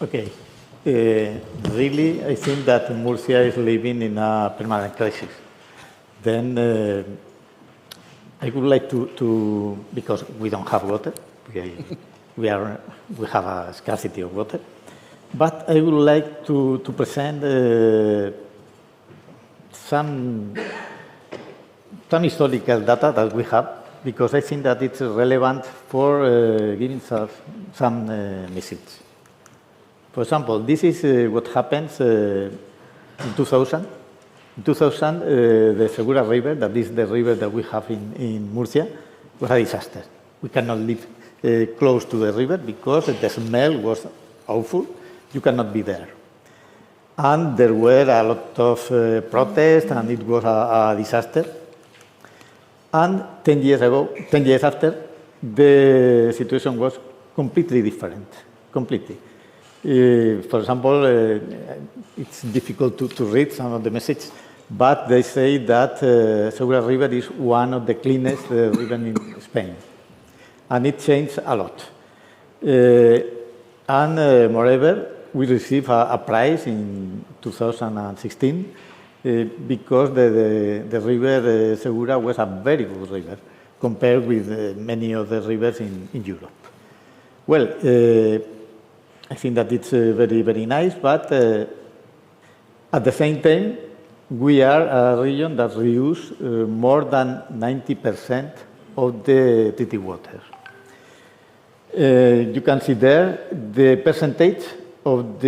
Okay. Really, I think that Murcia is living in a permanent crisis. Then I would like to because we don't have water, we have a scarcity of water, but I would like to present some historical data that we have, because I think that it's relevant for giving some message. For example, this is what happens in 2000. In 2000, the Segura River, that is the river that we have in Murcia, was a disaster. We cannot live close to the river because the smell was awful. You cannot be there. And there were a lot of protests, and it was a disaster. And 10 years after, the situation was completely different, completely. For example, it's difficult to read some of the messages, but they say that Segura River is one of the cleanest rivers in Spain. And it changed a lot. Moreover, we received a prize in 2016 because the river Segura was a very good river compared with many other rivers in Europe. Well, I think that it's very, very nice, but at the same time, we are a region that reuse more than 90% of the treated water. You can see there the percentage of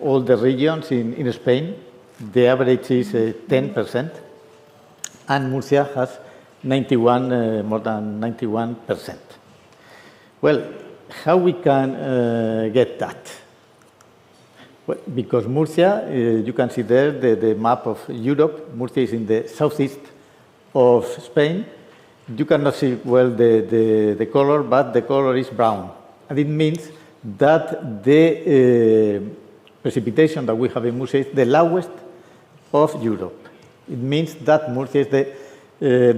all the regions in Spain. The average is 10%, and Murcia has 91, more than 91%. Well, how we can get that? Well, because Murcia, you can see there the map of Europe. Murcia is in the southeast of Spain. You cannot see well the color, but the color is brown. And it means that the precipitation that we have in Murcia is the lowest of Europe. It means that Murcia is the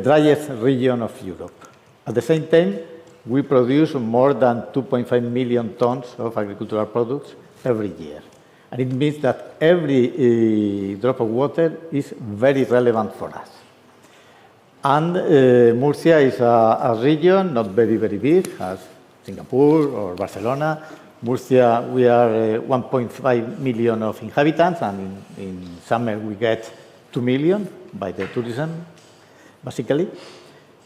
driest region of Europe. At the same time, we produce more than 2.5 million tons of agricultural products every year. And it means that every drop of water is very relevant for us. And Murcia is a region not very, very big, as Singapore or Barcelona. Murcia, we are 1.5 million of inhabitants, and in summer we get 2 million by the tourism, basically.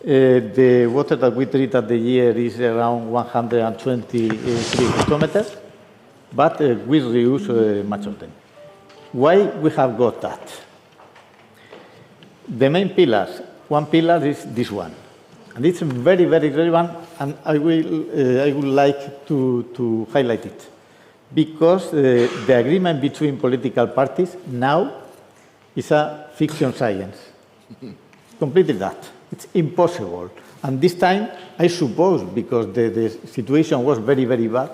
The water that we treat at the year is around 123 hectometers, but we reuse much of them. Why we have got that? The main pillars. One pillar is this one, and it's very, very relevant, and I would like to highlight it, because the agreement between political parties now is a fiction science. Completely that. It's impossible. And this time, I suppose, because the situation was very, very bad,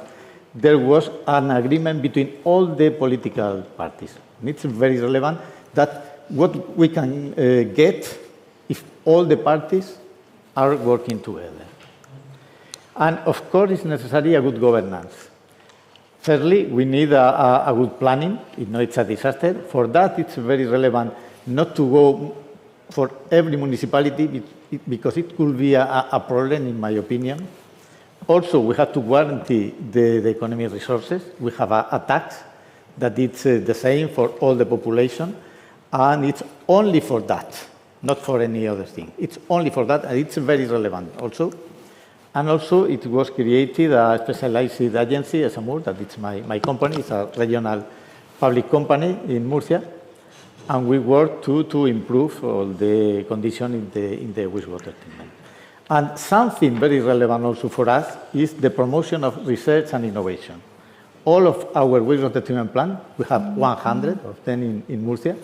there was an agreement between all the political parties. And it's very relevant that what we can get if all the parties are working together. And of course, it's necessary a good governance. Thirdly, we need a good planning. It's a disaster. For that, it's very relevant not to go for every municipality, because it could be a problem, in my opinion. Also, we have to guarantee the economic resources. We have a tax that it's the same for all the population, and it's only for that, not for any other thing. It's only for that, and it's very relevant also. And also, it was created a specialized agency, ESAMUR, that it's my company. It's a regional public company in Murcia. And we work to improve all the conditions in the wastewater treatment. And something very relevant also for us is the promotion of research and innovation. All of our wastewater treatment plants, we have 100 of them in Murcia,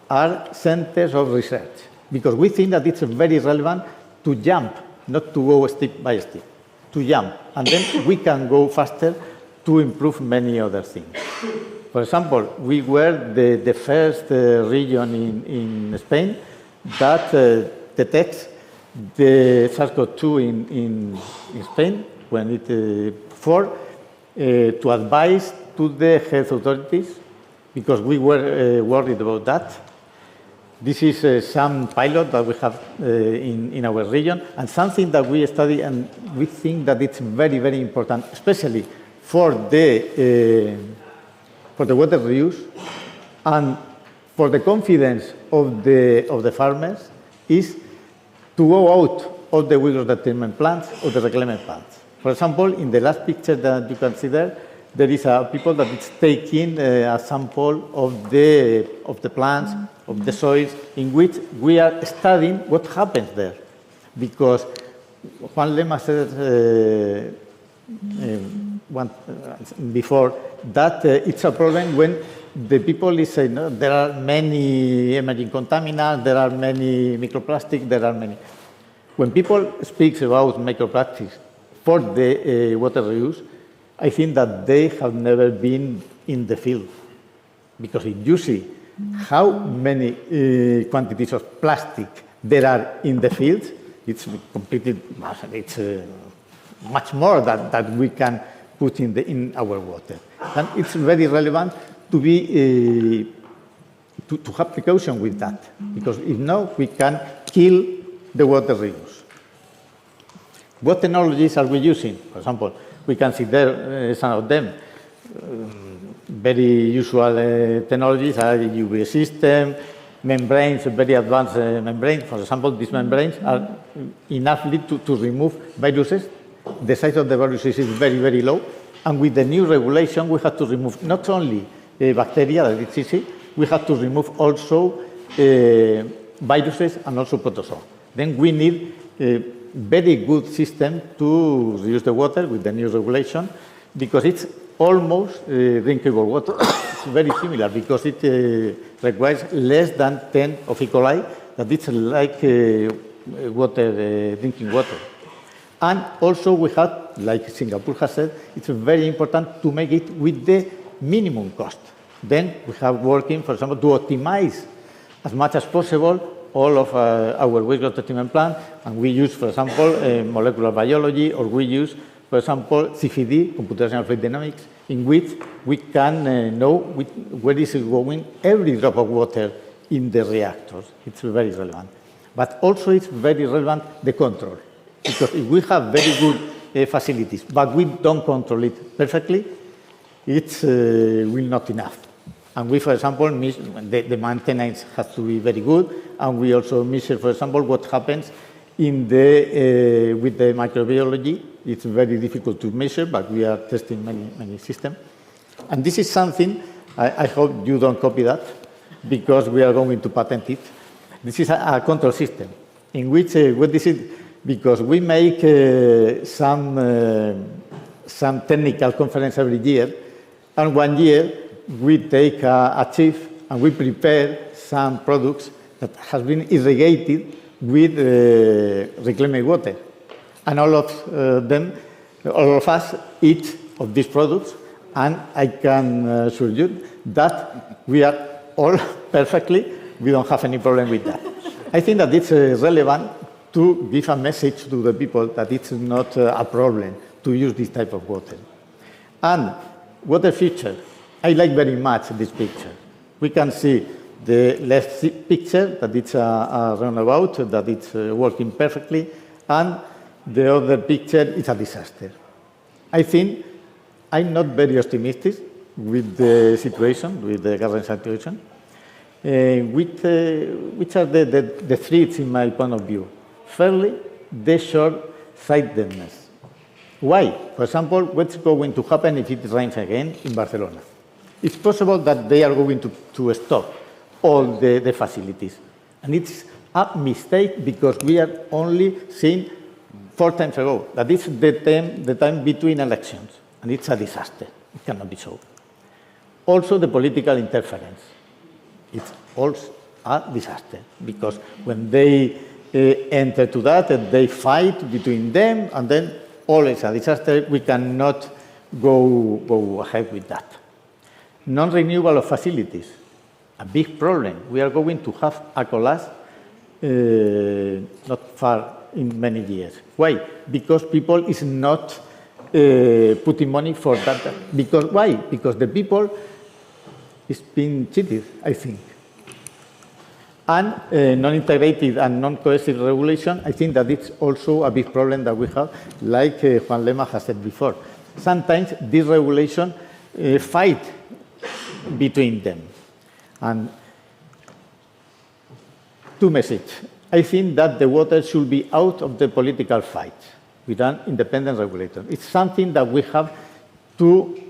are centers of research, because we think that it's very relevant to jump, not to go step by step, to jump. And then we can go faster to improve many other things. For example, we were the first region in Spain that detects the SARS-CoV-2 in Spain when to advise to the health authorities, because we were worried about that. This is some pilot that we have in our region, and something that we study, and we think that it's very, very important, especially for the water reuse and for the confidence of the farmers, is to go out of the rigorous treatment plants or the reclaimment plants. For example, in the last picture that you can see there is a people that is taking a sample of the plants, of the soils, in which we are studying what happens there. Because Juan Lema said before that it's a problem when the people is saying, no, there are many emerging contaminants, there are many microplastics, there are many. When people speak about microplastics for the water reuse, I think that they have never been in the field. Because if you see how many quantities of plastic there are in the fields, it's completely, it's much more that we can put in our water. And it's very relevant to be to have precaution with that, because if not, we can kill the water reuse. What technologies are we using? For example, we can see there some of them. Very usual technologies are UV system, membranes, very advanced membranes. For example, these membranes are enough to remove viruses. The size of the viruses is very, very low. And with the new regulation, we have to remove not only bacteria, that it's easy, we have to remove also viruses and also protozoa. Then we need a very good system to reuse the water with the new regulation, because it's almost drinkable water. It's very similar because it requires less than 10 of E. coli, that it's like water, drinking water. And also we have, like Singapore has said, it's very important to make it with the minimum cost. Then we have working, for example, to optimize as much as possible all of our wastewater treatment plant, and we use, for example, molecular biology, or we use, for example, CFD, computational fluid dynamics, in which we can know where is going every drop of water in the reactors. It's very relevant. But also it's very relevant, the control. Because if we have very good facilities, but we don't control it perfectly, it's will not enough. And we, for example, the maintenance has to be very good, and we also measure, for example, what happens in with the microbiology. It's very difficult to measure, but we are testing many systems. And this is something, I hope you don't copy that, because we are going to patent it. This is a control system, in which, what is it? Because we make some technical conference every year, and 1 year we take a chief and we prepare some products that has been irrigated with reclaimed water. And all of us eat of these products, and I can assure you that we are all perfectly, we don't have any problem with that. I think that it's relevant to give a message to the people that it's not a problem to use this type of water. And water future, I like very much this picture. We can see the left picture, that it's a roundabout, that it's working perfectly, and the other picture is a disaster. I think I'm not very optimistic with the situation, with the current situation. Which are the threats in my point of view? Firstly, the short-sightedness. Why? For example, what's going to happen if it rains again in Barcelona? It's possible that they are going to stop all the facilities. And it's a mistake, because we are only seeing 4 times ago. That is the time between elections. And it's a disaster. It cannot be so. Also, the political interference. It's also a disaster, because when they enter to that, they fight between them, and then all is a disaster. We cannot go ahead with that. Non-renewal of facilities, a big problem. We are going to have a collapse not far in many years. Why? Because people is not putting money for that. Because why? Because the people is being cheated, I think. And non-integrated and non-cohesive regulation, I think that it's also a big problem that we have, like Juan Lema has said before. Sometimes this regulation fight between them. And two messages. I think that the water should be out of the political fight with an independent regulator. It's something that we have to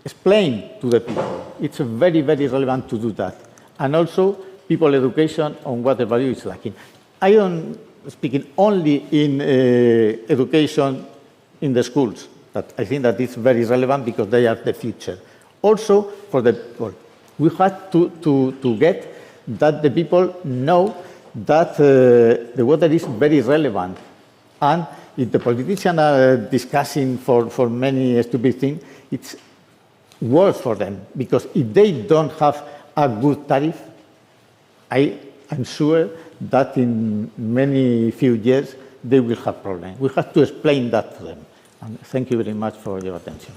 explain to the people. It's very, very relevant to do that. And also, people education on water value is lacking. I am speaking only in education in the schools, but I think that it's very relevant because they are the future. Also, for the people, we have to get that the people know that the water is very relevant. And if the politicians are discussing for many stupid things, it's worse for them, because if they don't have a good tariff, I'm sure that in many few years they will have problems. We have to explain that to them. And thank you very much for your attention.